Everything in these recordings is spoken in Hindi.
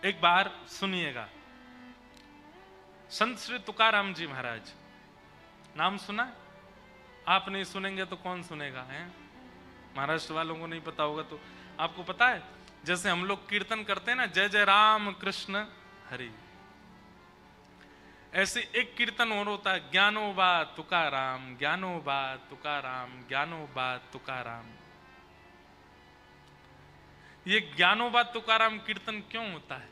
एक बार सुनिएगा, संत श्री तुकाराम जी महाराज, नाम सुना? आप नहीं सुनेंगे तो कौन सुनेगा? है महाराष्ट्र वालों को नहीं पता होगा तो आपको पता है, जैसे हम लोग कीर्तन करते हैं ना, जय जय राम कृष्ण हरि, ऐसे एक कीर्तन और होता है, ज्ञानोबा तुकाराम, ज्ञानोबा तुकाराम, ज्ञानोबा तुकाराम। ये ज्ञानोबा तुकाराम कीर्तन क्यों होता है?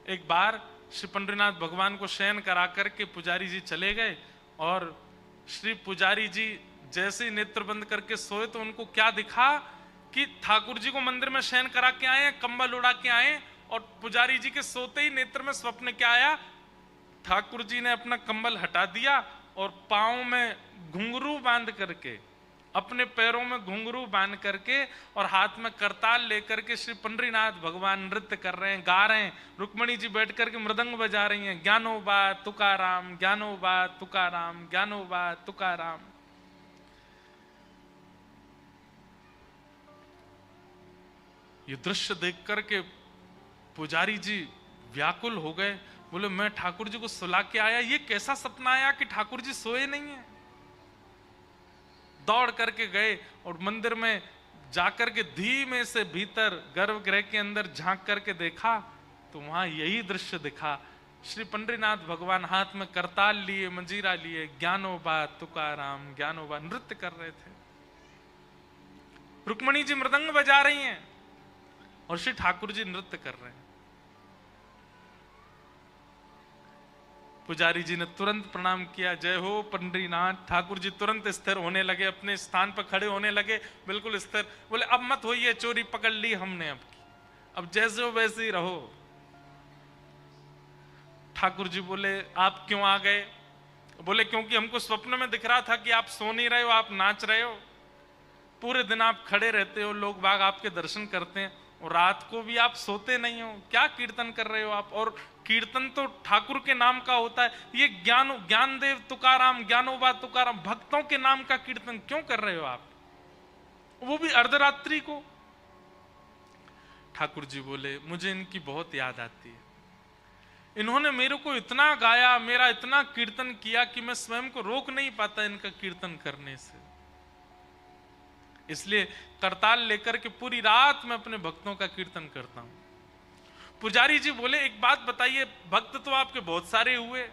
एक बार श्री पंडरीनाथ भगवान को शयन करा करके पुजारी जी चले गए, और श्री पुजारी जी जैसे ही नेत्र बंद करके सोए तो उनको क्या दिखा कि ठाकुर जी को मंदिर में शयन करा के आए, कंबल उड़ा के आए, और पुजारी जी के सोते ही नेत्र में स्वप्न क्या आया? ठाकुर जी ने अपना कंबल हटा दिया और पांव में घुंघरू बांध करके, अपने पैरों में घुंघरू बांध करके और हाथ में करताल लेकर के श्री पंडरीनाथ भगवान नृत्य कर रहे हैं, गा रहे हैं। रुक्मणी जी बैठ करके मृदंग बजा रही हैं, ज्ञानोबा तुकाराम, ज्ञानोबा तुकाराम, ज्ञानोबा तुकाराम। ये दृश्य देख करके पुजारी जी व्याकुल हो गए, बोले मैं ठाकुर जी को सुला के आया, ये कैसा सपना आया कि ठाकुर जी सोए नहीं है। दौड़ करके गए और मंदिर में जाकर के धीमे से भीतर गर्भगृह के अंदर झांक करके देखा तो वहां यही दृश्य दिखा। श्री पंडरीनाथ भगवान हाथ में करताल लिए, मंजीरा लिए, ज्ञानोबा तुकाराम, ज्ञानोबा नृत्य कर रहे थे। रुक्मणी जी मृदंग बजा रही हैं और श्री ठाकुर जी नृत्य कर रहे हैं। पुजारी जी ने तुरंत प्रणाम किया, जय हो पंडरीनाथ। ठाकुर जी तुरंत स्थिर होने लगे, अपने स्थान पर खड़े होने लगे, बिल्कुल स्थिर। बोले अब मत होइए, चोरी पकड़ ली हमने, अब जैसे हो वैसे ही रहो। ठाकुर जी बोले आप क्यों आ गए? बोले क्योंकि हमको स्वप्न में दिख रहा था कि आप सो नहीं रहे हो, आप नाच रहे हो। पूरे दिन आप खड़े रहते हो, लोग बाग आपके दर्शन करते हैं, और रात को भी आप सोते नहीं हो। क्या कीर्तन कर रहे हो आप? और कीर्तन तो ठाकुर के नाम का होता है। ये ज्ञानदेव तुकाराम, ज्ञानोबा तुकाराम, भक्तों के नाम का कीर्तन क्यों कर रहे हो आप, वो भी अर्धरात्रि को? ठाकुर जी बोले मुझे इनकी बहुत याद आती है, इन्होंने मेरे को इतना गाया, मेरा इतना कीर्तन किया कि मैं स्वयं को रोक नहीं पाता इनका कीर्तन करने से। इसलिए करताल लेकर के पूरी रात में अपने भक्तों का कीर्तन करता हूं। पुजारी जी बोले एक बात बताइए, भक्त तो आपके बहुत सारे हुए,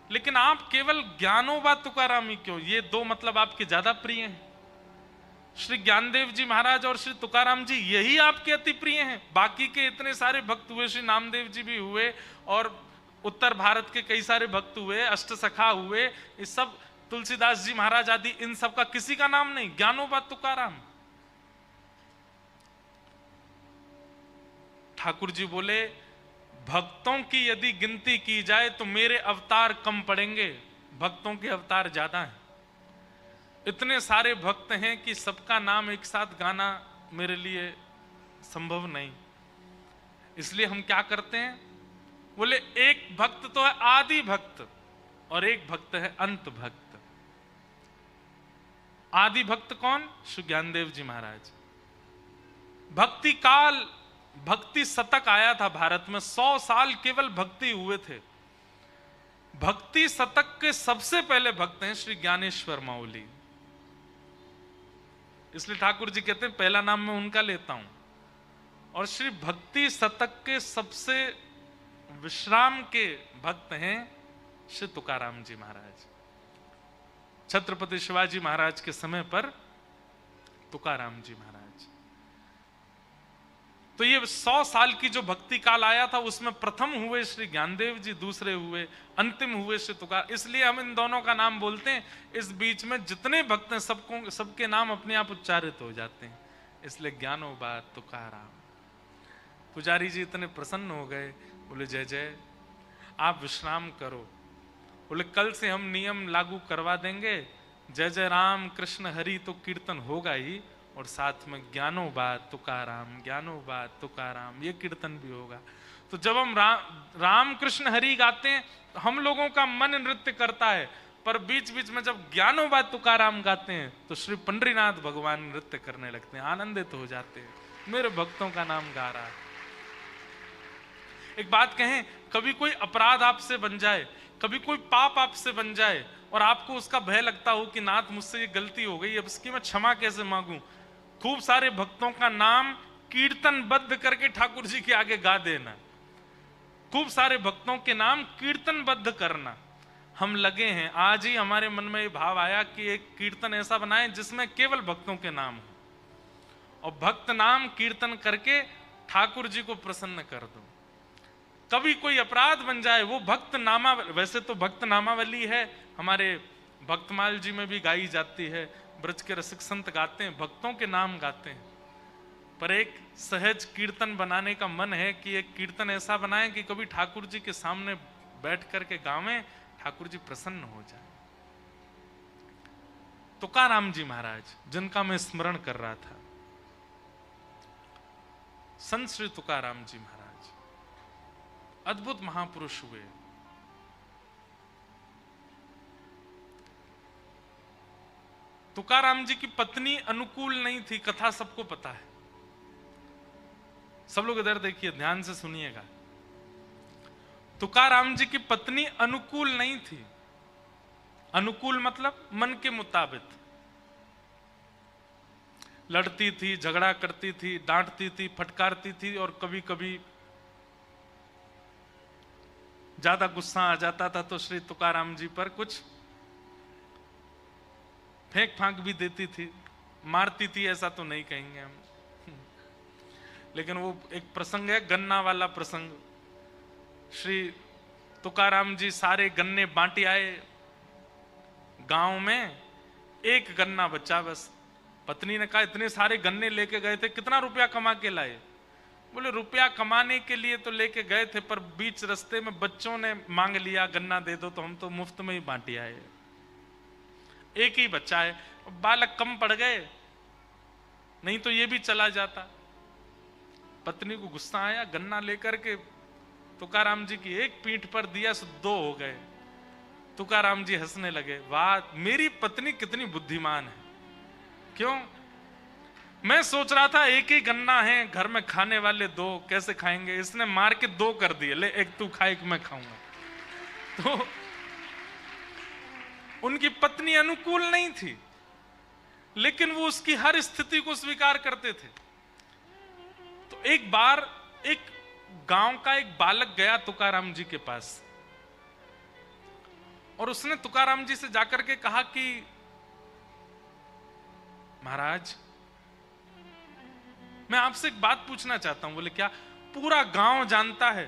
लेकिन आप केवल ज्ञानोबा तुकाराम ही क्यों? ये दो मतलब आपके ज्यादा प्रिय हैं। श्री ज्ञानदेव जी महाराज और श्री तुकाराम जी यही आपके अति प्रिय हैं। बाकी के इतने सारे भक्त हुए, श्री नामदेव जी भी हुए, और उत्तर भारत के कई सारे भक्त हुए, अष्ट सखा हुए, ये सब तुलसीदास जी महाराज आदि, इन सब का किसी का नाम नहीं, ज्ञानोबा तुकाराम। ठाकुर जी बोले भक्तों की यदि गिनती की जाए तो मेरे अवतार कम पड़ेंगे, भक्तों के अवतार ज्यादा हैं। इतने सारे भक्त हैं कि सबका नाम एक साथ गाना मेरे लिए संभव नहीं। इसलिए हम क्या करते हैं? बोले एक भक्त तो है आदि भक्त और एक भक्त है अंत भक्त। आदि भक्त कौन? श्री ज्ञानदेव जी महाराज। भक्ति काल, भक्ति शतक आया था भारत में, 100 साल केवल भक्ति हुए थे। भक्ति शतक के सबसे पहले भक्त हैं श्री ज्ञानेश्वर माउली। इसलिए ठाकुर जी कहते हैं पहला नाम मैं उनका लेता हूं। और श्री भक्ति शतक के सबसे विश्राम के भक्त हैं श्री तुकाराम जी महाराज। छत्रपति शिवाजी महाराज के समय पर तुकाराम जी महाराज। तो ये 100 साल की जो भक्ति काल आया था उसमें प्रथम हुए श्री ज्ञानदेव जी, दूसरे हुए, अंतिम हुए श्री तुकाराम। इसलिए हम इन दोनों का नाम बोलते हैं। इस बीच में जितने भक्त हैं सबको, सबके नाम अपने आप उच्चारित हो जाते हैं, इसलिए ज्ञानोबा तुकाराम। पुजारी जी इतने प्रसन्न हो गए, बोले जय जय, आप विश्राम करो। बोले कल से हम नियम लागू करवा देंगे, जय जय राम कृष्ण हरि तो कीर्तन होगा ही, और साथ में ज्ञानोबा तुकाराम, ज्ञानोबा तुकाराम ये कीर्तन भी होगा। तो जब हम राम कृष्ण हरि गाते हैं हम लोगों का मन नृत्य करता है, पर बीच बीच में जब ज्ञानोबा तुकाराम गाते हैं तो श्री पंडरीनाथ भगवान नृत्य करने लगते हैं, आनंदित हो जाते हैं। मेरे भक्तों का नाम गा रहा है। एक बात कहें, कभी कोई अपराध आपसे बन जाए, कभी कोई पाप आपसे बन जाए और आपको उसका भय लगता हो कि नाथ मुझसे ये गलती हो गई, अब इसकी मैं क्षमा कैसे मांगूं, खूब सारे भक्तों का नाम कीर्तनबद्ध करके ठाकुर जी के आगे गा देना, खूब सारे भक्तों के नाम कीर्तनबद्ध करना। हम लगे हैं, आज ही हमारे मन में ये भाव आया कि एक कीर्तन ऐसा बनाएं जिसमें केवल भक्तों के नाम हो और भक्त नाम कीर्तन करके ठाकुर जी को प्रसन्न कर दो। कभी कोई अपराध बन जाए, वो भक्त नामा, वैसे तो भक्त नामावली है, हमारे भक्तमाल जी में भी गाई जाती है, ब्रज के रसिक संत गाते हैं, भक्तों के नाम गाते हैं, पर एक सहज कीर्तन बनाने का मन है कि एक कीर्तन ऐसा बनाएं कि कभी ठाकुर जी के सामने बैठ करके गावें, ठाकुर जी प्रसन्न हो जाए। तुकाराम जी महाराज, जिनका मैं स्मरण कर रहा था, संत श्री तुकाराम जी महाराज अद्भुत महापुरुष हुए। तुकाराम जी की पत्नी अनुकूल नहीं थी, कथा सबको पता है। सब लोग इधर देखिए, ध्यान से सुनिएगा। तुकाराम जी की पत्नी अनुकूल नहीं थी। अनुकूल मतलब मन के मुताबिक, लड़ती थी, झगड़ा करती थी, डांटती थी, फटकारती थी और कभी कभी ज्यादा गुस्सा आ जाता था तो श्री तुकाराम जी पर कुछ फेंक फांक भी देती थी, मारती थी, ऐसा तो नहीं कहेंगे हम, लेकिन वो एक प्रसंग है, गन्ना वाला प्रसंग। श्री तुकाराम जी सारे गन्ने बांटी आए, गांव में एक गन्ना बचा बस। पत्नी ने कहा इतने सारे गन्ने लेके गए थे, कितना रुपया कमा के लाए? बोले रुपया कमाने के लिए तो लेके गए थे, पर बीच रास्ते में बच्चों ने मांग लिया गन्ना दे दो, तो हम तो मुफ्त में ही बांटी आए, एक ही बच्चा है। बालक कम पड़ गए, नहीं तो ये भी चला जाता। पत्नी को गुस्सा आया, गन्ना लेकर के तुकाराम जी की एक पीठ पर दिया, सो दो हो गए। तुकाराम जी हंसने लगे, वाह मेरी पत्नी कितनी बुद्धिमान है। क्यों? मैं सोच रहा था एक ही गन्ना है, घर में खाने वाले दो, कैसे खाएंगे, इसने मार के दो कर दिए, ले एक तू खा एक मैं खाऊंगा। तो उनकी पत्नी अनुकूल नहीं थी, लेकिन वो उसकी हर स्थिति को स्वीकार करते थे। तो एक बार एक गांव का एक बालक गया तुकाराम जी के पास और उसने तुकाराम जी से जाकर के कहा कि महाराज मैं आपसे एक बात पूछना चाहता हूं। बोले क्या? पूरा गांव जानता है,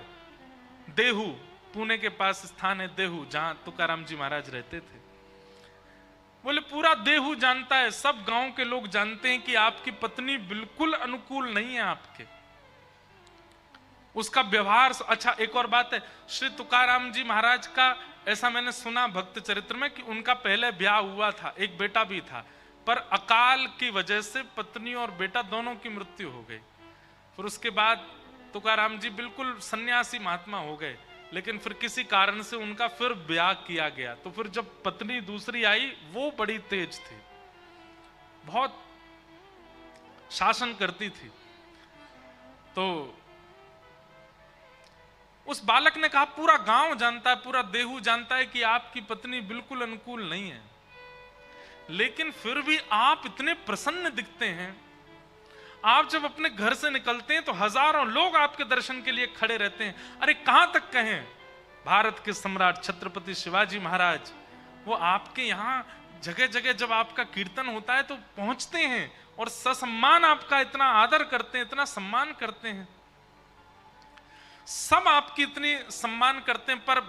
देहू पुणे के पास स्थान है देहू, जहां तुकाराम जी महाराज रहते थे। बोले पूरा देहू जानता है, सब गांव के लोग जानते हैं कि आपकी पत्नी बिल्कुल अनुकूल नहीं है आपके, उसका व्यवहार अच्छा। एक और बात है, श्री तुकाराम जी महाराज का ऐसा मैंने सुना भक्त चरित्र में कि उनका पहले ब्याह हुआ था, एक बेटा भी था, पर अकाल की वजह से पत्नी और बेटा दोनों की मृत्यु हो गई। फिर उसके बाद तुकाराम जी बिल्कुल सन्यासी महात्मा हो गए, लेकिन फिर किसी कारण से उनका फिर ब्याह किया गया। तो फिर जब पत्नी दूसरी आई, वो बड़ी तेज थी, बहुत शासन करती थी। तो उस बालक ने कहा पूरा गांव जानता है, पूरा देहू जानता है कि आपकी पत्नी बिल्कुल अनुकूल नहीं है, लेकिन फिर भी आप इतने प्रसन्न दिखते हैं। आप जब अपने घर से निकलते हैं तो हजारों लोग आपके दर्शन के लिए खड़े रहते हैं। अरे कहां तक कहें, भारत के सम्राट छत्रपति शिवाजी महाराज, वो आपके यहां जगह जगह जब आपका कीर्तन होता है तो पहुंचते हैं और ससम्मान आपका इतना आदर करते हैं, इतना सम्मान करते हैं। सब आपकी इतनी सम्मान करते हैं, पर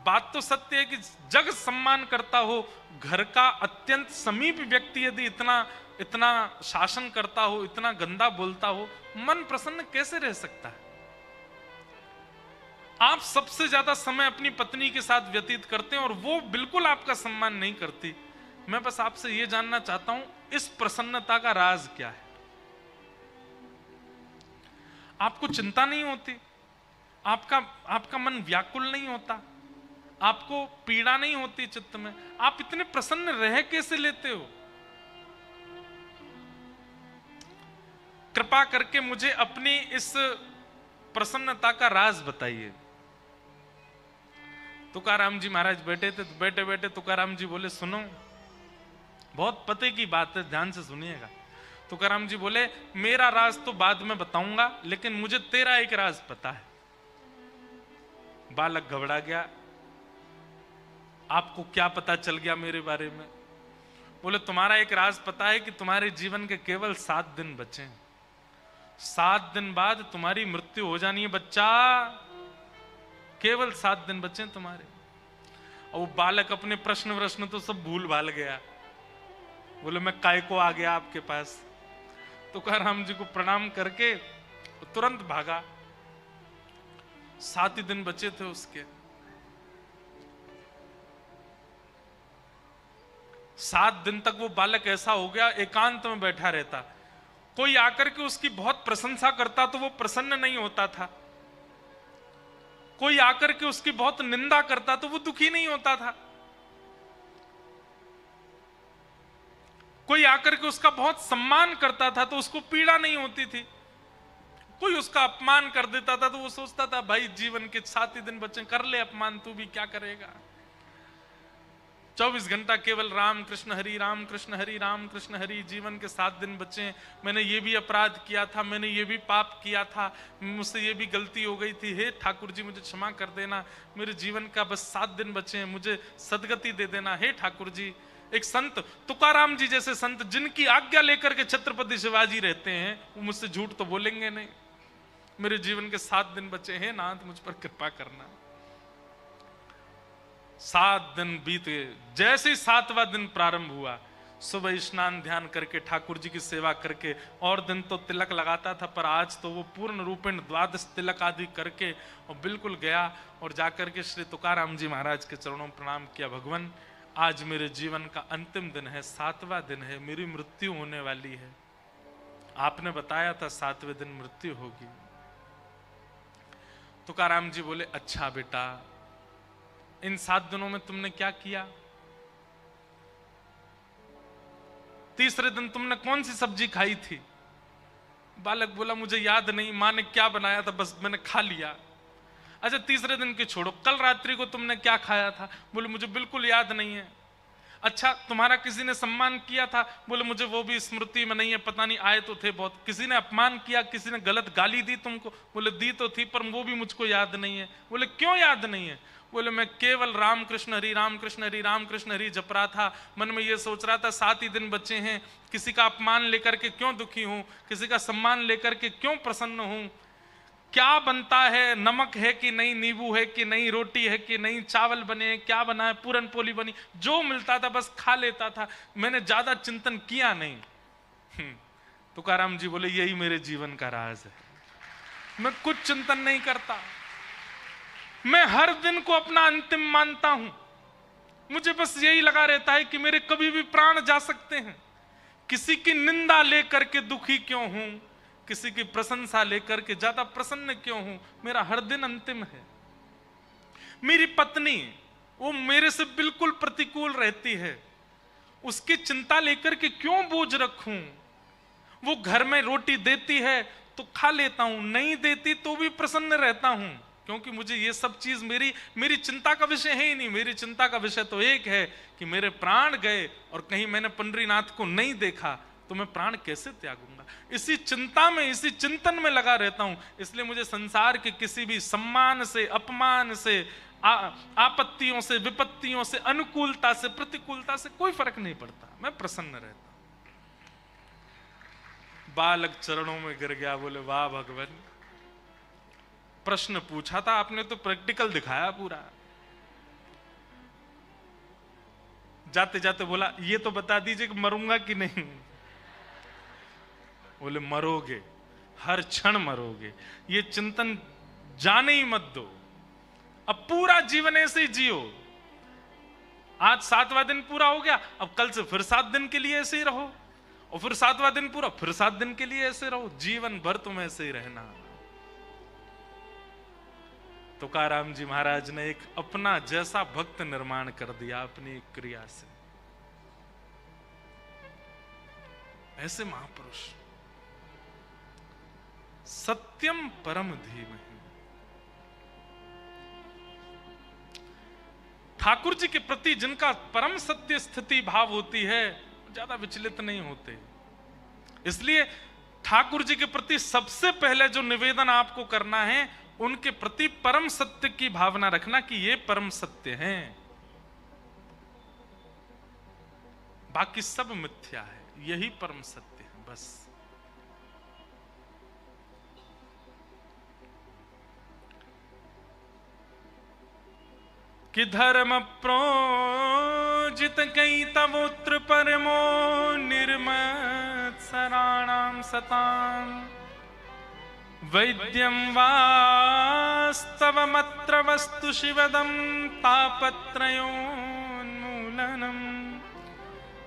बात तो सत्य है कि जग सम्मान करता हो, घर का अत्यंत समीप व्यक्ति यदि इतना इतना शासन करता हो, इतना गंदा बोलता हो, मन प्रसन्न कैसे रह सकता है? आप सबसे ज्यादा समय अपनी पत्नी के साथ व्यतीत करते हैं और वो बिल्कुल आपका सम्मान नहीं करती। मैं बस आपसे यह जानना चाहता हूं, इस प्रसन्नता का राज क्या है? आपको चिंता नहीं होती, आपका मन व्याकुल नहीं होता, आपको पीड़ा नहीं होती चित्त में, आप इतने प्रसन्न रह कैसे लेते हो? कृपा करके मुझे अपनी इस प्रसन्नता का राज बताइए। तुकाराम जी महाराज बैठे थे, तो बैठे बैठे तुकाराम जी बोले, सुनो, बहुत पते की बात है, ध्यान से सुनिएगा। तुकाराम जी बोले, मेरा राज तो बाद में बताऊंगा, लेकिन मुझे तेरा एक राज पता है। बालक घबरा गया, आपको क्या पता चल गया मेरे बारे में? बोले, तुम्हारा एक राज पता है कि तुम्हारे जीवन के केवल 7 दिन बचे हैं। 7 दिन बाद तुम्हारी मृत्यु हो जानी है बच्चा, केवल 7 दिन बचे हैं तुम्हारे। और वो बालक अपने प्रश्न तो सब भूल भाल गया। बोले, मैं काय को आ गया आपके पास? तुकाराम जी को प्रणाम करके तुरंत भागा। 7 ही दिन बचे थे उसके। 7 दिन तक वो बालक ऐसा हो गया, एकांत में बैठा रहता। कोई आकर के उसकी बहुत प्रशंसा करता तो वो प्रसन्न नहीं होता था, कोई आकर के उसकी बहुत निंदा करता तो वो दुखी नहीं होता था, कोई आकर के उसका बहुत सम्मान करता था तो उसको पीड़ा नहीं होती थी, कोई उसका अपमान कर देता था तो वो सोचता था, भाई जीवन के 7 ही दिन बचे, कर ले अपमान, तू भी क्या करेगा। 24 घंटा केवल राम कृष्ण हरि, राम कृष्ण हरि, राम कृष्ण हरि। जीवन के 7 दिन बचे, मैंने ये भी अपराध किया था, मैंने ये भी पाप किया था, मुझसे ये भी गलती हो गई थी, हे ठाकुर जी मुझे क्षमा कर देना, मेरे जीवन का बस 7 दिन बचे हैं, मुझे सदगति दे देना, हे ठाकुर जी। एक संत, तुकाराम जी जैसे संत, जिनकी आज्ञा लेकर के छत्रपति शिवाजी रहते हैं, वो मुझसे झूठ तो बोलेंगे नहीं। मेरे जीवन के 7 दिन बचे हैं, नाथ मुझ पर कृपा करना। 7 दिन बीत गए। जैसे ही 7वां दिन प्रारंभ हुआ, सुबह स्नान ध्यान करके ठाकुर जी की सेवा करके, और दिन तो तिलक लगाता था, पर आज तो वो पूर्ण रूपेण 12 तिलक आदि करके और बिल्कुल गया और जाकर के श्री तुकाराम जी महाराज के चरणों में प्रणाम किया। भगवान, आज मेरे जीवन का अंतिम दिन है, 7वां दिन है, मेरी मृत्यु होने वाली है। आपने बताया था 7वें दिन मृत्यु होगी। तुकाराम जी बोले, अच्छा बेटा, इन 7 दिनों में तुमने क्या किया? तीसरे दिन तुमने कौन सी सब्जी खाई थी? बालक बोला, मुझे याद नहीं, माँ ने क्या बनाया था, बस मैंने खा लिया। अच्छा, तीसरे दिन की छोड़ो, कल रात्रि को तुमने क्या खाया था? बोले, मुझे बिल्कुल याद नहीं है। अच्छा, तुम्हारा किसी ने सम्मान किया था? बोले, मुझे वो भी स्मृति में नहीं है, पता नहीं, आए तो थे बहुत। किसी ने अपमान किया, किसी ने गलत गाली दी तुमको? बोले, दी तो थी, पर वो भी मुझको याद नहीं है। बोले, क्यों याद नहीं है? बोले, मैं केवल राम कृष्ण हरि, राम कृष्ण हरि, राम कृष्ण हरि जप रहा था, मन में ये सोच रहा था 7 ही दिन बचे हैं, किसी का अपमान लेकर के क्यों दुखी हूं, किसी का सम्मान लेकर के क्यों प्रसन्न हूं, क्या बनता है, नमक है कि नहीं, नींबू है कि नहीं, रोटी है कि नहीं, चावल बने हैं, क्या बना है, पूरन पोली बनी, जो मिलता था बस खा लेता था, मैंने ज्यादा चिंतन किया नहीं। तुकाराम जी बोले, यही मेरे जीवन का राज है, मैं कुछ चिंतन नहीं करता, मैं हर दिन को अपना अंतिम मानता हूं, मुझे बस यही लगा रहता है कि मेरे कभी भी प्राण जा सकते हैं, किसी की निंदा लेकर के दुखी क्यों हूं, किसी की प्रशंसा लेकर के ज्यादा प्रसन्न क्यों हूं, मेरा हर दिन अंतिम है। मेरी पत्नी, वो मेरे से बिल्कुल प्रतिकूल रहती है, उसकी चिंता लेकर के क्यों बोझ रखूं, वो घर में रोटी देती है तो खा लेता हूं, नहीं देती तो भी प्रसन्न रहता हूं, क्योंकि मुझे ये सब चीज मेरी चिंता का विषय है ही नहीं। मेरी चिंता का विषय तो एक है कि मेरे प्राण गए और कहीं मैंने पंडरीनाथ को नहीं देखा तो मैं प्राण कैसे त्यागूंगा। इसी चिंता में, इसी चिंतन में लगा रहता हूं। इसलिए मुझे संसार के किसी भी सम्मान से, अपमान से, आपत्तियों से, विपत्तियों से, अनुकूलता से, प्रतिकूलता से कोई फर्क नहीं पड़ता, मैं प्रसन्न रहता हूं। बालक चरणों में गिर गया, बोले, वाह भगवान, प्रश्न पूछा था आपने तो प्रैक्टिकल दिखाया पूरा। जाते जाते बोला, ये तो बता दीजिए कि मरूंगा कि नहीं? बोले, मरोगे, हर क्षण मरोगे, ये चिंतन जाने ही मत दो, अब पूरा जीवन ऐसे ही जियो। आज 7वां दिन पूरा हो गया, अब कल से फिर 7 दिन के लिए ऐसे ही रहो, और फिर 7वां दिन पूरा, फिर 7 दिन के लिए ऐसे रहो, जीवन भर तुम ऐसे ही रहना। तुकाराम जी महाराज ने एक अपना जैसा भक्त निर्माण कर दिया अपनी क्रिया से। ऐसे महापुरुष, सत्यम परम धीमहि। ठाकुर जी के प्रति जिनका परम सत्य स्थिति भाव होती है, ज्यादा विचलित नहीं होते। इसलिए ठाकुर जी के प्रति सबसे पहले जो निवेदन आपको करना है, उनके प्रति परम सत्य की भावना रखना कि ये परम सत्य हैं, बाकी सब मिथ्या है, यही परम सत्य है बस। कि धर्म प्रोजित कई तवोत्र परमो निर्मत्सराणां सतां वैद्यं वास्तवमत्र वस्तु शिवदं तापत्रयोन्मूलनम्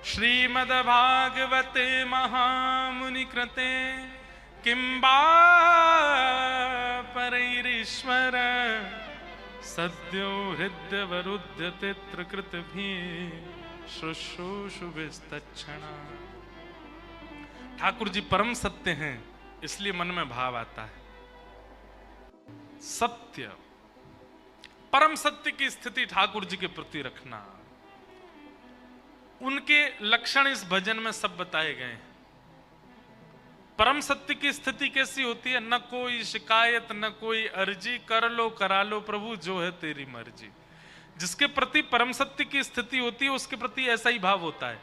श्रीमद्भागवते महामुनिकृते किं वा परैरीश्वर सद्यो हृदयवरुध्यते त्रिकृतभिः शुश्रूषुभिस्तच्छणा। ठाकुर जी परम सत्य हैं, इसलिए मन में भाव आता है। सत्य, परम सत्य की स्थिति ठाकुर जी के प्रति रखना, उनके लक्षण इस भजन में सब बताए गए हैं। परम सत्य की स्थिति कैसी होती है? न कोई शिकायत न कोई अर्जी, कर लो करा लो प्रभु जो है तेरी मर्जी। जिसके प्रति परम सत्य की स्थिति होती है, उसके प्रति ऐसा ही भाव होता है।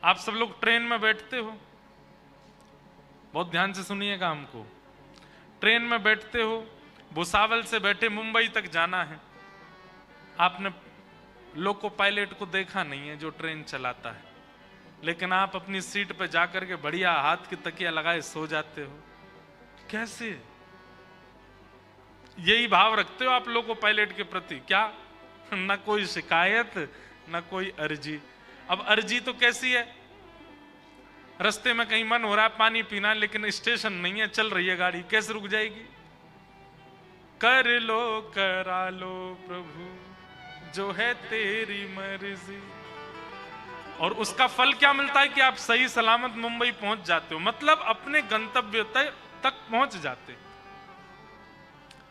आप सब लोग ट्रेन में बैठते हो, बहुत ध्यान से सुनिएगा हमको। ट्रेन में बैठते हो, भुसावल से बैठे मुंबई तक जाना है। आपने लोको पायलट को देखा नहीं है जो ट्रेन चलाता है, लेकिन आप अपनी सीट पर जाकर के बढ़िया हाथ की तकिया लगाए सो जाते हो। कैसे? यही भाव रखते हो आप लोको पायलट के प्रति? क्या न कोई शिकायत न कोई अर्जी। अब अर्जी तो कैसी है? रास्ते में कहीं मन हो रहा है पानी पीना, लेकिन स्टेशन नहीं है, चल रही है गाड़ी, कैसे रुक जाएगी? कर लो करा लो प्रभु जो है तेरी मर्जी। और उसका फल क्या मिलता है कि आप सही सलामत मुंबई पहुंच जाते हो, मतलब अपने गंतव्य तक पहुंच जाते।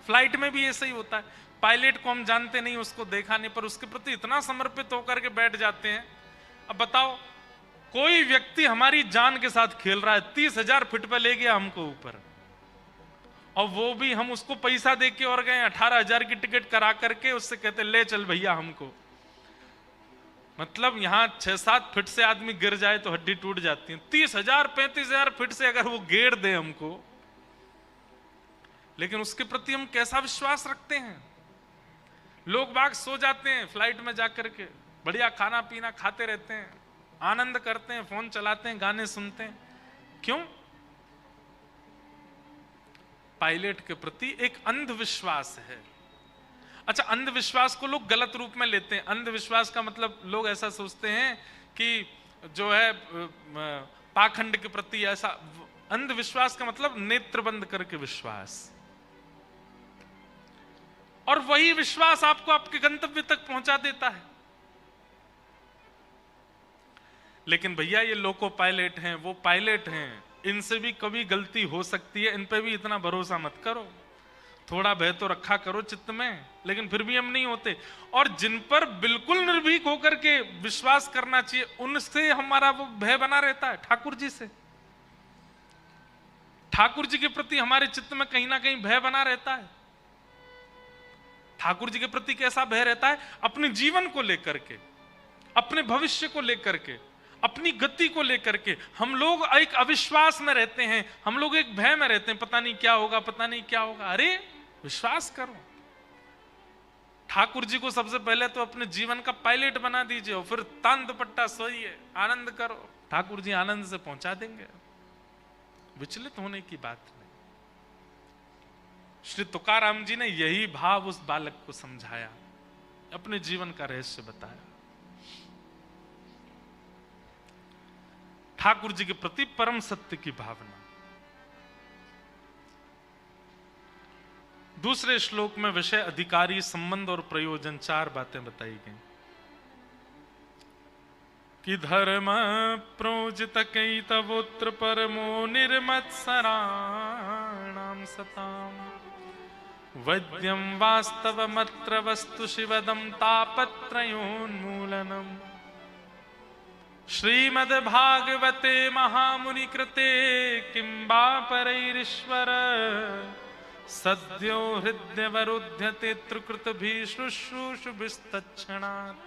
फ्लाइट में भी ऐसा ही होता है। पायलट को हम जानते नहीं, उसको देखा नहीं, पर उसके प्रति इतना समर्पित होकर के बैठ जाते हैं। अब बताओ, कोई व्यक्ति हमारी जान के साथ खेल रहा है, 30,000 फीट पे ले गया हमको ऊपर, और वो भी हम उसको पैसा दे के और गए 18,000 की टिकट करा करके, उससे कहते ले चल भैया हमको। मतलब यहां 6-7 फीट से आदमी गिर जाए तो हड्डी टूट जाती है, 30,000 35,000 फीट से अगर वो गेर दे हमको, लेकिन उसके प्रति हम कैसा विश्वास रखते हैं। लोग बाग सो जाते हैं फ्लाइट में जाकर के, बढ़िया खाना पीना खाते रहते हैं, आनंद करते हैं, फोन चलाते हैं, गाने सुनते हैं। क्यों? पायलट के प्रति एक अंधविश्वास है। अच्छा, अंधविश्वास को लोग गलत रूप में लेते हैं। अंधविश्वास का मतलब लोग ऐसा सोचते हैं कि जो है पाखंड के प्रति ऐसा। अंधविश्वास का मतलब नेत्र बंद करके विश्वास, और वही विश्वास आपको आपके गंतव्य तक पहुंचा देता है। लेकिन भैया ये लोको पायलट हैं, वो पायलट हैं, इनसे भी कभी गलती हो सकती है, इन पे भी इतना भरोसा मत करो। थोड़ा भय तो रखा करो चित्त में, लेकिन फिर भी हम नहीं होते। और जिन पर बिल्कुल निर्भीक होकर के विश्वास करना चाहिए, उनसे हमारा वो भय बना रहता है। ठाकुर जी से, ठाकुर जी के प्रति हमारे चित्त में कहीं ना कहीं भय बना रहता है। ठाकुर जी के प्रति कैसा भय रहता है? अपने जीवन को लेकर के, अपने भविष्य को लेकर के, अपनी गति को लेकर के हम लोग एक अविश्वास में रहते हैं, हम लोग एक भय में रहते हैं, पता नहीं क्या होगा, पता नहीं क्या होगा। अरे विश्वास करो, ठाकुर जी को सबसे पहले तो अपने जीवन का पायलट बना दीजिए, और फिर तान दुपट्टा सोइए, आनंद करो, ठाकुर जी आनंद से पहुंचा देंगे। विचलित होने की बात नहीं। श्री तुकाराम जी ने यही भाव उस बालक को समझाया, अपने जीवन का रहस्य बताया। ठाकुर जी के प्रति परम सत्य की भावना। दूसरे श्लोक में विषय, अधिकारी, संबंध और प्रयोजन, 4 बातें बताई गई। कि धर्म प्रोजित कई तवोत्र परमो निर्मत्सरा सताम् वैद्यं वास्तवमत्र वस्तु शिवदं तापत्रयोन्मूलनम् श्रीमद्भागवते महामुनिकृते किं वा परैरीश्वर सद्यो हृदयवरुध्यते त्रिकृतभिः शुश्रूषुभिस्तत्क्षणात्।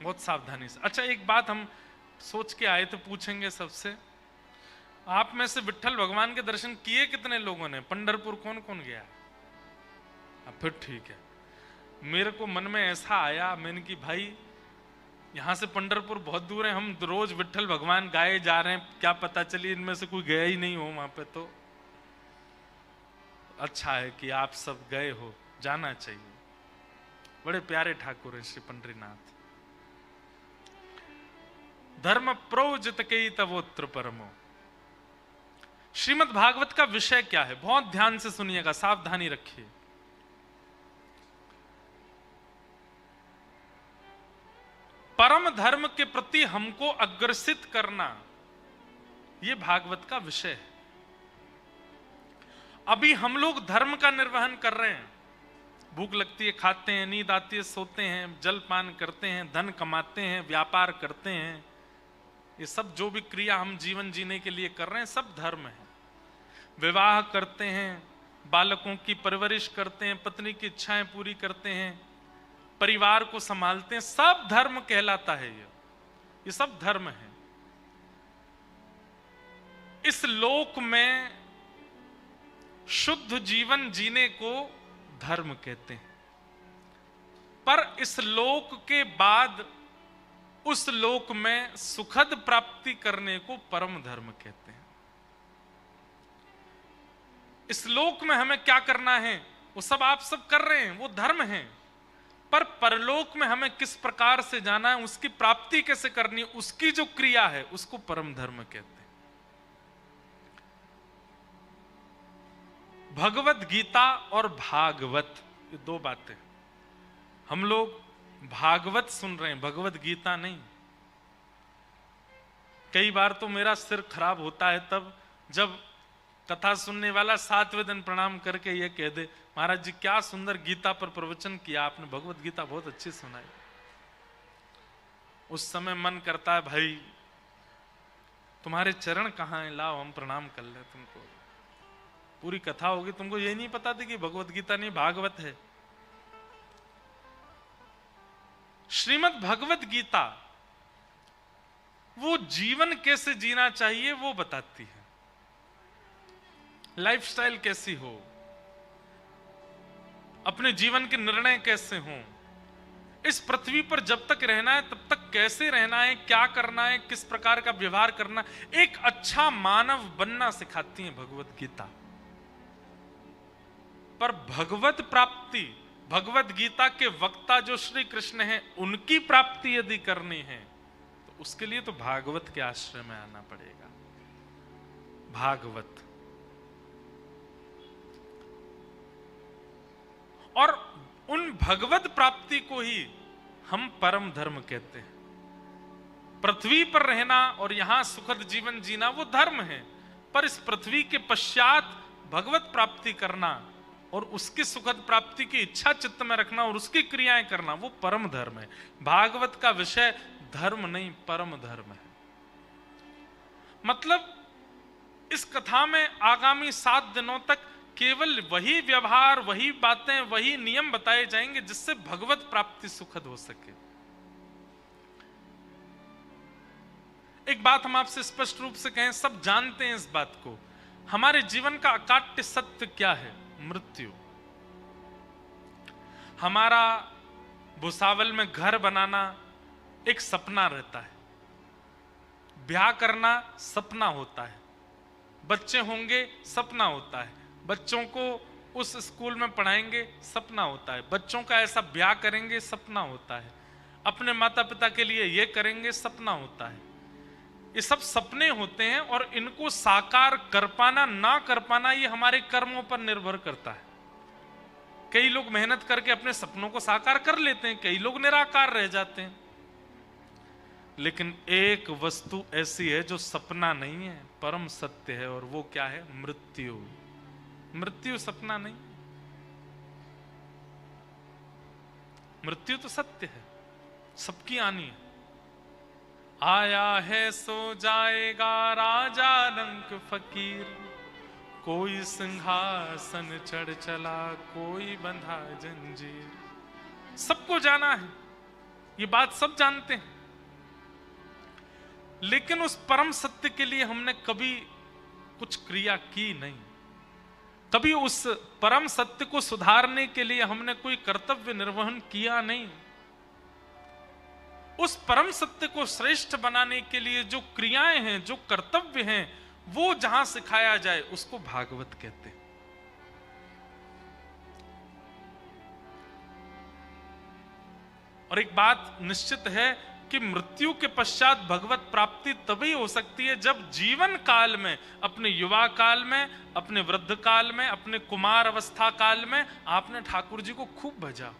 बहुत सावधानी से। अच्छा, एक बात हम सोच के आए तो पूछेंगे सबसे, आप में से विट्ठल भगवान के दर्शन किए कितने लोगों ने? पंढरपुर कौन कौन गया? फिर ठीक है। मेरे को मन में ऐसा आया, मैंने कि भाई यहां से पंढरपुर बहुत दूर है, हम रोज विट्ठल भगवान गाए जा रहे हैं, क्या पता चली इनमें से कोई गया ही नहीं हो वहां पे। तो अच्छा है कि आप सब गए हो, जाना चाहिए। बड़े प्यारे ठाकुर हैं श्री पंडरीनाथ। धर्म प्रोजित के तवोत्र परमो। श्रीमद् भागवत का विषय क्या है? बहुत ध्यान से सुनिएगा, सावधानी रखिए। परम धर्म के प्रति हमको अग्रसित करना, यह भागवत का विषय है। अभी हम लोग धर्म का निर्वहन कर रहे हैं। भूख लगती है खाते हैं, नींद आती है सोते हैं, जलपान करते हैं, धन कमाते हैं, व्यापार करते हैं। ये सब जो भी क्रिया हम जीवन जीने के लिए कर रहे हैं, सब धर्म है। विवाह करते हैं, बालकों की परवरिश करते हैं, पत्नी की इच्छाएं पूरी करते हैं, परिवार को संभालते हैं, सब धर्म कहलाता है। ये सब धर्म है। इस लोक में शुद्ध जीवन जीने को धर्म कहते हैं, पर इस लोक के बाद उस लोक में सुखद प्राप्ति करने को परम धर्म कहते हैं। इस लोक में हमें क्या करना है वो सब आप सब कर रहे हैं, वो धर्म है। पर परलोक में हमें किस प्रकार से जाना है, उसकी प्राप्ति कैसे करनी है, उसकी जो क्रिया है उसको परम धर्म कहते हैं। भगवत गीता और भागवत, ये दो बातें। हम लोग भागवत सुन रहे हैं, भगवत गीता नहीं। कई बार तो मेरा सिर खराब होता है तब जब कथा सुनने वाला 7वें दिन प्रणाम करके ये कह दे, महाराज जी क्या सुंदर गीता पर प्रवचन किया आपने, भगवत गीता बहुत अच्छी सुनाई। उस समय मन करता है भाई तुम्हारे चरण कहाँ हैं, लाओ हम प्रणाम कर ले तुमको। पूरी कथा होगी, तुमको ये नहीं पता थी कि भगवत गीता नहीं भागवत है। श्रीमद् भगवत गीता वो जीवन कैसे जीना चाहिए वो बताती है, लाइफस्टाइल कैसी हो, अपने जीवन के निर्णय कैसे हों, इस पृथ्वी पर जब तक रहना है तब तक कैसे रहना है, क्या करना है, किस प्रकार का व्यवहार करना, एक अच्छा मानव बनना सिखाती है भगवत गीता। पर भगवत प्राप्ति, भगवत गीता के वक्ता जो श्री कृष्ण हैं, उनकी प्राप्ति यदि करनी है तो उसके लिए तो भागवत के आश्रय में आना पड़ेगा। भागवत और उन भगवत प्राप्ति को ही हम परम धर्म कहते हैं। पृथ्वी पर रहना और यहां सुखद जीवन जीना वो धर्म है, पर इस पृथ्वी के पश्चात भगवत प्राप्ति करना और उसकी सुखद प्राप्ति की इच्छा चित्त में रखना और उसकी क्रियाएं करना वो परम धर्म है। भागवत का विषय धर्म नहीं, परम धर्म है। मतलब इस कथा में आगामी 7 दिनों तक केवल वही व्यवहार, वही बातें, वही नियम बताए जाएंगे जिससे भगवत प्राप्ति सुखद हो सके। एक बात हम आपसे स्पष्ट रूप से कहें, सब जानते हैं इस बात को, हमारे जीवन का अकाट्य सत्य क्या है? मृत्यु। हमारा भुसावल में घर बनाना एक सपना रहता है, ब्याह करना सपना होता है, बच्चे होंगे सपना होता है, बच्चों को उस स्कूल में पढ़ाएंगे सपना होता है, बच्चों का ऐसा ब्याह करेंगे सपना होता है, अपने माता पिता के लिए ये करेंगे सपना होता है। ये सब सपने होते हैं और इनको साकार कर पाना ना कर पाना ये हमारे कर्मों पर निर्भर करता है। कई लोग मेहनत करके अपने सपनों को साकार कर लेते हैं, कई लोग निराकार रह जाते हैं। लेकिन एक वस्तु ऐसी है जो सपना नहीं है, परम सत्य है, और वो क्या है? मृत्यु। मृत्यु सपना नहीं, मृत्यु तो सत्य है, सबकी आनी है। आया है सो जाएगा राजा रंक फकीर, कोई सिंहासन चढ़ चला, कोई बंधा जंजीर। सबको जाना है, ये बात सब जानते हैं, लेकिन उस परम सत्य के लिए हमने कभी कुछ क्रिया की नहीं। कभी उस परम सत्य को सुधारने के लिए हमने कोई कर्तव्य निर्वहन किया नहीं। उस परम सत्य को श्रेष्ठ बनाने के लिए जो क्रियाएं हैं, जो कर्तव्य हैं, वो जहां सिखाया जाए उसको भागवत कहते हैं। और एक बात निश्चित है कि मृत्यु के पश्चात भगवत प्राप्ति तभी हो सकती है जब जीवन काल में, अपने युवा काल में, अपने वृद्ध काल में, अपने कुमार अवस्था काल में आपने ठाकुर जी को खूब भजा हो,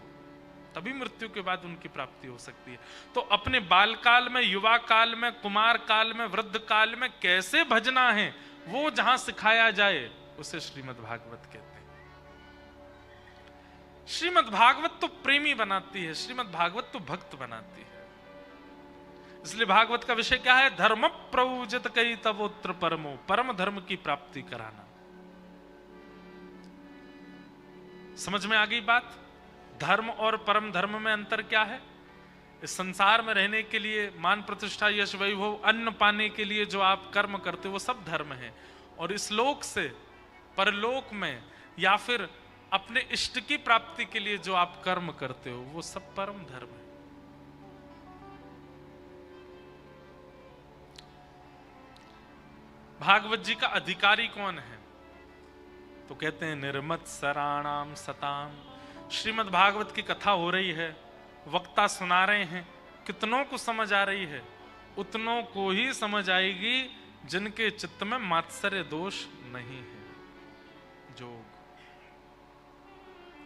तभी मृत्यु के बाद उनकी प्राप्ति हो सकती है। तो अपने बाल काल में, युवा काल में, कुमार काल में, वृद्ध काल में कैसे भजना है, वो जहां सिखाया जाए उसे श्रीमद् भागवत कहते हैं। श्रीमद् भागवत तो प्रेमी बनाती है, श्रीमद् भागवत तो भक्त बनाती है। इसलिए भागवत का विषय क्या है? धर्म प्रभुजित कई तवोत्र परमो, परम धर्म की प्राप्ति कराना। समझ में आ गई बात? धर्म और परम धर्म में अंतर क्या है? इस संसार में रहने के लिए, मान प्रतिष्ठा, यश वैभव, अन्न पाने के लिए जो आप कर्म करते हो वो सब धर्म है, और इस लोक से परलोक में या फिर अपने इष्ट की प्राप्ति के लिए जो आप कर्म करते हो वो सब परम धर्म है। भागवत जी का अधिकारी कौन है? तो कहते हैं निर्मत्सराणाम सताम। श्रीमद् भागवत की कथा हो रही है, वक्ता सुना रहे हैं, कितनों को समझ आ रही है? उतनों को ही समझ आएगी जिनके चित्त में मात्सर्य दोष नहीं है। जोग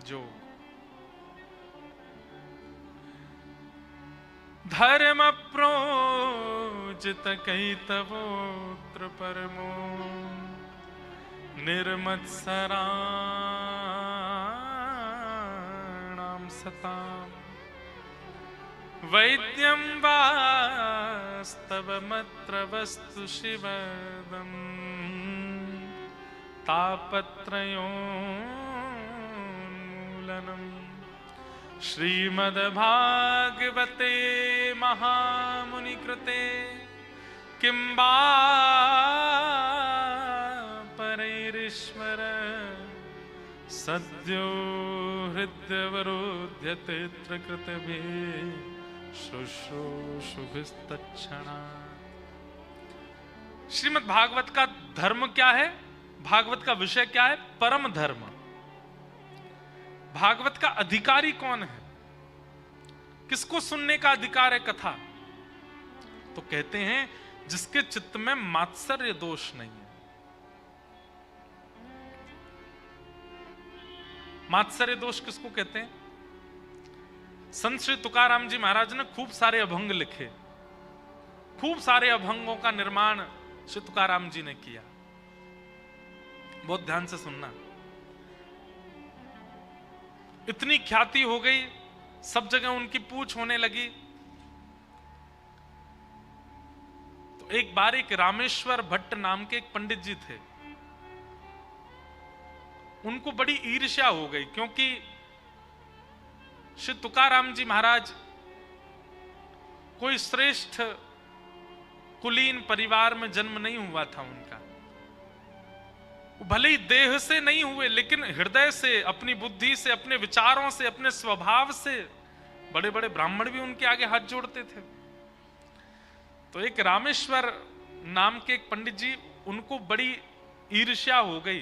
जोग धर्म प्रोजित कैतवोत्र परमो, निर्मत्सराणाम सताम, वैद्यं वास्तवमत्र वस्तु शिवदम्, तापत्रयोन्मूलनम्। श्रीमद्भागवते महामुनिकृते किं वा परैरीश्वर, सद्यो हृदयवरोध्यते त्रिकृतभिः शुश्रूषुभिस्तत्क्षणात्। श्रीमद् भागवत का धर्म क्या है? भागवत का विषय क्या है? परम धर्म। भागवत का अधिकारी कौन है? किसको सुनने का अधिकार है कथा? तो कहते हैं जिसके चित्त में मात्सर्य दोष नहीं है। मात्सर्य दोष किसको कहते हैं? संत श्री तुकाराम जी महाराज ने खूब सारे अभंग लिखे, खूब सारे अभंगों का निर्माण श्री तुकाराम जी ने किया। बहुत ध्यान से सुनना। इतनी ख्याति हो गई, सब जगह उनकी पूछ होने लगी। तो एक बार एक रामेश्वर भट्ट नाम के एक पंडित जी थे, उनको बड़ी ईर्ष्या हो गई, क्योंकि श्री तुकाराम जी महाराज कोई श्रेष्ठ कुलीन परिवार में जन्म नहीं हुआ था उनका। भले ही देह से नहीं हुए, लेकिन हृदय से, अपनी बुद्धि से, अपने विचारों से, अपने स्वभाव से बड़े बड़े ब्राह्मण भी उनके आगे हाथ जोड़ते थे। तो एक रामेश्वर नाम के एक पंडित जी, उनको बड़ी ईर्ष्या हो गई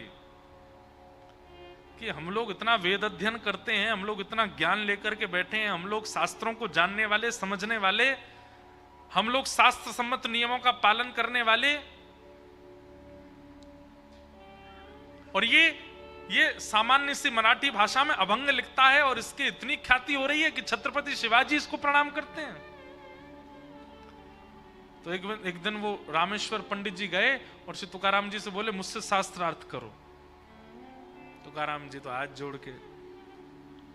कि हम लोग इतना वेद अध्ययन करते हैं, हम लोग इतना ज्ञान लेकर के बैठे हैं, हम लोग शास्त्रों को जानने वाले, समझने वाले, हम लोग शास्त्र सम्मत नियमों का पालन करने वाले, और ये सामान्य सी मराठी भाषा में अभंग लिखता है और इसकी इतनी ख्याति हो रही है कि छत्रपति शिवाजी इसको प्रणाम करते हैं। तो एक दिन वो रामेश्वर पंडित जी गए और श्री तुकाराम जी से बोले, मुझसे शास्त्रार्थ करो। तुकाराम जी तो हाथ जोड़ के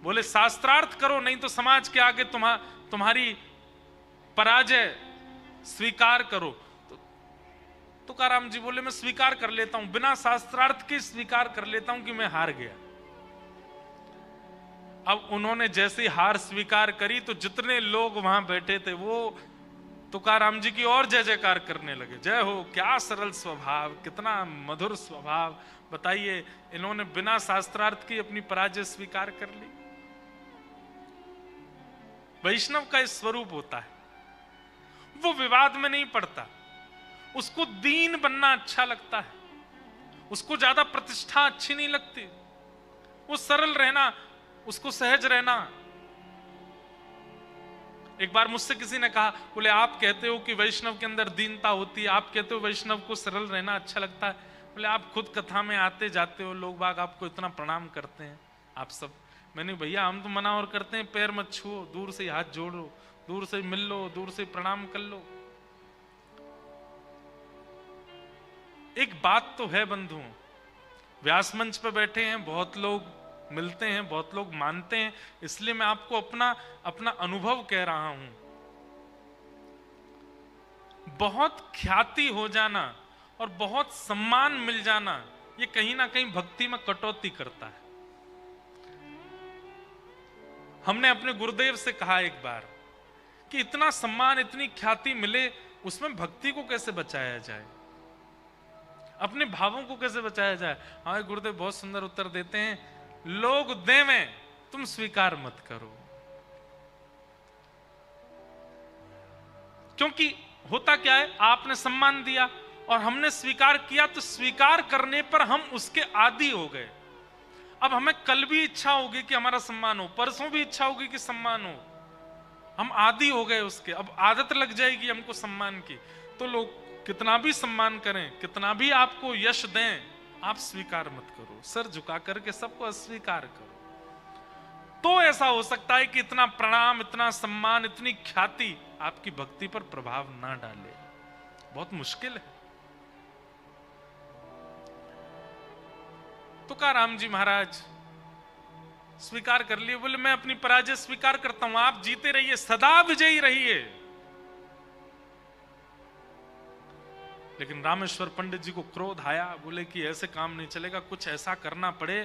बोले, शास्त्रार्थ करो, नहीं तो समाज के आगे तुम्हारी पराजय स्वीकार करो। तो तुकाराम जी बोले, मैं स्वीकार कर लेता हूं, बिना शास्त्रार्थ के स्वीकार कर लेता हूं कि मैं हार गया। अब उन्होंने जैसे हार स्वीकार करी तो जितने लोग वहां बैठे थे वो तुकाराम जी की और जय जयकार करने लगे। जय हो, क्या सरल स्वभाव, कितना मधुर स्वभाव। बताइए, इन्होंने बिना शास्त्रार्थ की अपनी पराजय स्वीकार कर ली। वैष्णव का इस स्वरूप होता है, वो विवाद में नहीं पड़ता, उसको दीन बनना अच्छा लगता है, उसको ज्यादा प्रतिष्ठा अच्छी नहीं लगती, वो सरल रहना, उसको सहज रहना। एक बार मुझसे किसी ने कहा, बोले आप कहते हो कि वैष्णव के अंदर दीनता होती है, आप कहते हो वैष्णव को सरल रहना अच्छा लगता है, बोले आप खुद कथा में आते जाते हो, लोग बाग आपको इतना प्रणाम करते हैं, आप सब। मैंने, भैया हम तो मना और करते हैं, पैर मत छुओ, दूर से हाथ जोड़ो, दूर से मिल लो, दूर से प्रणाम कर लो। एक बात तो है बंधुओं, व्यास मंच पे बैठे हैं, बहुत लोग मिलते हैं, बहुत लोग मानते हैं, इसलिए मैं आपको अपना अनुभव कह रहा हूं। बहुत ख्याति हो जाना और बहुत सम्मान मिल जाना, ये कहीं ना कहीं भक्ति में कटौती करता है। हमने अपने गुरुदेव से कहा एक बार कि इतना सम्मान, इतनी ख्याति मिले, उसमें भक्ति को कैसे बचाया जाए, अपने भावों को कैसे बचाया जाए। हमारे गुरुदेव बहुत सुंदर उत्तर देते हैं, लोग देवें, तुम स्वीकार मत करो। क्योंकि होता क्या है, आपने सम्मान दिया और हमने स्वीकार किया, तो स्वीकार करने पर हम उसके आदी हो गए। अब हमें कल भी इच्छा होगी कि हमारा सम्मान हो, परसों भी इच्छा होगी कि सम्मान हो, हम आदी हो गए उसके, अब आदत लग जाएगी हमको सम्मान की। तो लोग कितना भी सम्मान करें, कितना भी आपको यश दें, आप स्वीकार मत करो, सर झुका करके सबको अस्वीकार करो। तो ऐसा हो सकता है कि इतना प्रणाम, इतना सम्मान, इतनी ख्याति आपकी भक्ति पर प्रभाव ना डाले। बहुत मुश्किल है। तुकाराम जी महाराज स्वीकार कर लिए, बोले मैं अपनी पराजय स्वीकार करता हूं, आप जीते रहिए, सदा विजयी रहिए। लेकिन रामेश्वर पंडित जी को क्रोध आया, बोले कि ऐसे काम नहीं चलेगा, कुछ ऐसा करना पड़े।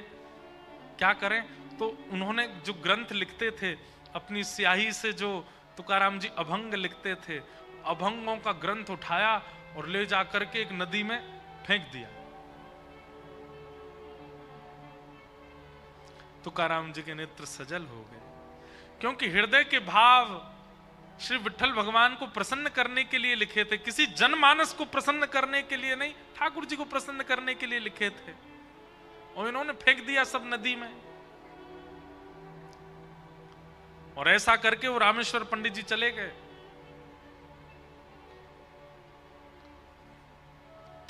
क्या करें? तो उन्होंने जो ग्रंथ लिखते थे, अपनी स्याही से जो तुकाराम जी अभंग लिखते थे, अभंगों का ग्रंथ उठाया और ले जाकर के एक नदी में फेंक दिया। तुकाराम जी के नेत्र सजल हो गए, क्योंकि हृदय के भाव श्री विठ्ठल भगवान को प्रसन्न करने के लिए लिखे थे, किसी जनमानस को प्रसन्न करने के लिए नहीं, ठाकुर जी को प्रसन्न करने के लिए लिखे थे, और इन्होंने फेंक दिया सब नदी में। और ऐसा करके वो रामेश्वर पंडित जी चले गए।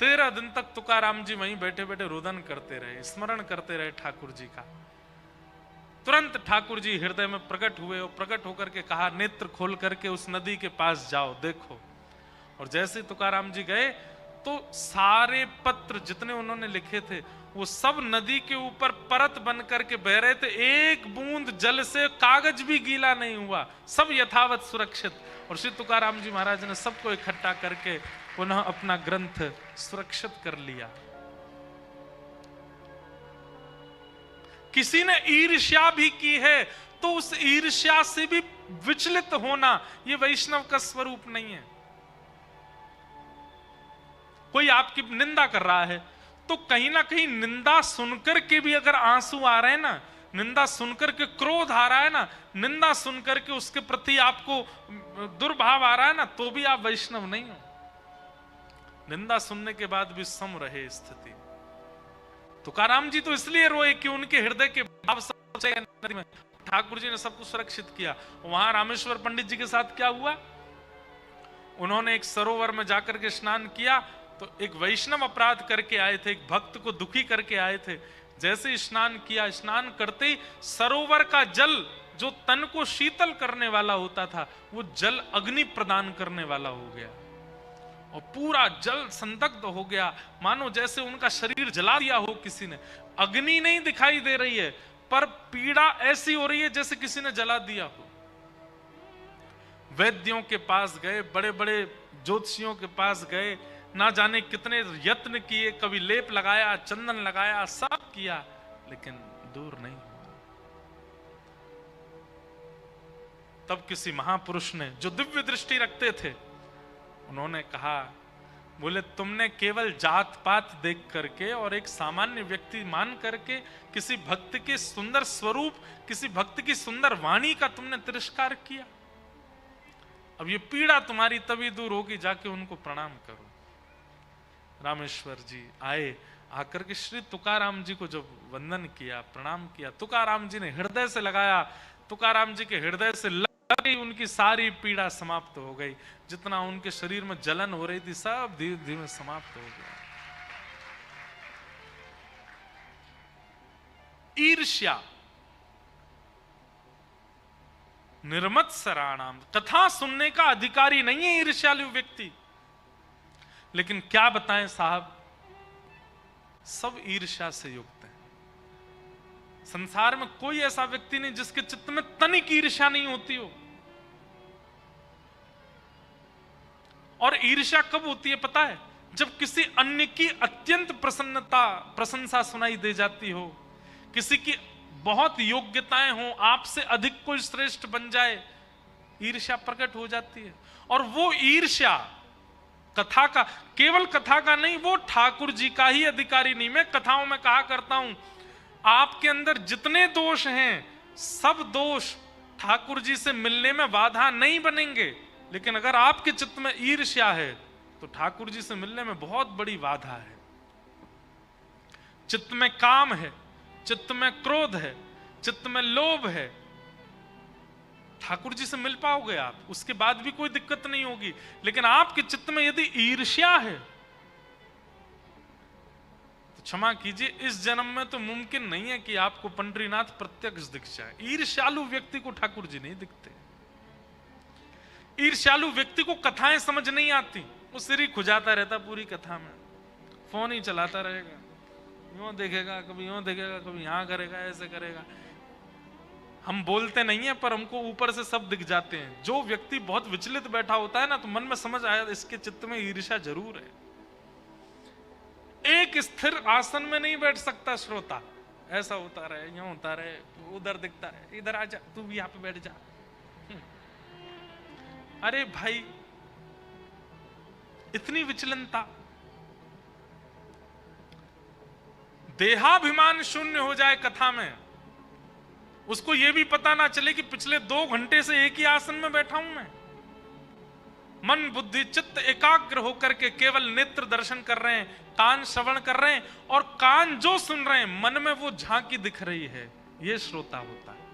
13 दिन तक तुकाराम जी वहीं बैठे बैठे रुदन करते रहे, स्मरण करते रहे ठाकुर जी का। तुरंत ठाकुर जी हृदय में प्रकट हुए और प्रकट होकर के कहा, नेत्र खोल करके उस नदी के पास जाओ, देखो। और जैसे तुकाराम जी गए तो सारे पत्र जितने उन्होंने लिखे थे वो सब नदी के ऊपर परत बन करके बह रहे थे, एक बूंद जल से कागज भी गीला नहीं हुआ, सब यथावत सुरक्षित। और श्री तुकाराम जी महाराज ने सबको इकट्ठा करके पुनः अपना ग्रंथ सुरक्षित कर लिया। किसी ने ईर्ष्या भी की है तो उस ईर्ष्या से भी विचलित होना, ये वैष्णव का स्वरूप नहीं है। कोई आपकी निंदा कर रहा है तो कहीं ना कहीं निंदा सुनकर के भी अगर आंसू आ रहे हैं ना, निंदा सुनकर के क्रोध आ रहा है ना, निंदा सुनकर के उसके प्रति आपको दुर्भाव आ रहा है ना, तो भी आप वैष्णव नहीं हो। निंदा सुनने के बाद भी सम रहे स्थिति। तुकाराम जी तो इसलिए रोए कि उनके हृदय के भाव सब नदी में, ठाकुर जी ने सब कुछ सुरक्षित किया। वहां रामेश्वर पंडित जी के साथ क्या हुआ, उन्होंने एक सरोवर में जाकर के स्नान किया, तो एक वैष्णव अपराध करके आए थे, एक भक्त को दुखी करके आए थे। जैसे स्नान किया, स्नान करते ही सरोवर का जल जो तन को शीतल करने वाला होता था, वो जल अग्नि प्रदान करने वाला हो गया। और पूरा जल संदग्ध हो गया, मानो जैसे उनका शरीर जला दिया हो किसी ने। अग्नि नहीं दिखाई दे रही है, पर पीड़ा ऐसी हो रही है जैसे किसी ने जला दिया हो। वैद्यों के पास गए, बड़े बड़े ज्योतिषियों के पास गए, ना जाने कितने यत्न किए, कभी लेप लगाया, चंदन लगाया, सब किया, लेकिन दूर नहीं हुआ। तब किसी महापुरुष ने, जो दिव्य दृष्टि रखते थे, उन्होंने कहा, बोले तुमने केवल जात पात देख करके और एक सामान्य व्यक्ति मान करके किसी भक्त के सुंदर स्वरूप, किसी भक्त की सुंदर वाणी का तुमने तिरस्कार किया। अब ये पीड़ा तुम्हारी तभी दूर होगी, जाके उनको प्रणाम करो। रामेश्वर जी आए, आकर के श्री तुकाराम जी को जब वंदन किया, प्रणाम किया, तुकाराम जी ने हृदय से लगाया, तुकाराम जी के हृदय से लग गई, उनकी सारी पीड़ा समाप्त हो गई। जितना उनके शरीर में जलन हो रही थी, सब धीरे धीरे समाप्त हो गया। ईर्ष्या निर्मत्सराणाम, कथा सुनने का अधिकारी नहीं है ईर्ष्यालु व्यक्ति। लेकिन क्या बताएं साहब, सब ईर्ष्या से युक्त है। संसार में कोई ऐसा व्यक्ति नहीं जिसके चित्त में तनिक ईर्ष्या नहीं होती हो। और ईर्ष्या कब होती है पता है? जब किसी अन्य की अत्यंत प्रशंसा सुनाई दे जाती हो, किसी की बहुत योग्यताएं हो, आपसे अधिक कोई श्रेष्ठ बन जाए, ईर्ष्या प्रकट हो जाती है। और वो ईर्ष्या कथा का, केवल कथा का नहीं, वो ठाकुर जी का ही अधिकारी नहीं। मैं कथाओं में कहा करता हूं, आपके अंदर जितने दोष हैं, सब दोष ठाकुर जी से मिलने में बाधा नहीं बनेंगे। लेकिन अगर आपके चित्त में ईर्ष्या है, तो ठाकुर जी से मिलने में बहुत बड़ी बाधा है। चित्त में काम है, चित्त में क्रोध है, चित्त में लोभ है, ठाकुर जी से मिल पाओगे आप, उसके बाद भी कोई दिक्कत नहीं होगी। लेकिन आपके चित्त में यदि ईर्ष्या है, तो क्षमा कीजिए, इस जन्म में तो मुमकिन नहीं है कि आपको पंडरीनाथ प्रत्यक्ष दिख जाए। ईर्ष्यालु व्यक्ति को ठाकुर जी नहीं दिखते। ईर्ष्यालु व्यक्ति को कथाएं समझ नहीं आती, वो सिर ही खुजाता रहता पूरी कथा में, फोन ही चलाता रहेगा, यूं देखेगा, कभी यूं देखेगा, कभी यहां करेगा, ऐसे करेगा। हम बोलते नहीं है, पर हमको ऊपर से सब दिख जाते हैं। जो व्यक्ति बहुत विचलित बैठा होता है ना, तो मन में समझ आया इसके चित्त में ईर्ष्या जरूर है। एक स्थिर आसन में नहीं बैठ सकता श्रोता, ऐसा होता रहे, यूं होता रहे, उधर दिखता रहे, इधर आ जा, तू भी यहाँ पे बैठ जा। अरे भाई, इतनी विचलनता, देहाभिमान शून्य हो जाए कथा में, उसको यह भी पता ना चले कि पिछले 2 घंटे से एक ही आसन में बैठा हूं मैं। मन बुद्धि चित्त एकाग्र होकर के केवल नेत्र दर्शन कर रहे हैं, कान श्रवण कर रहे हैं, और कान जो सुन रहे हैं, मन में वो झांकी दिख रही है, ये श्रोता होता है।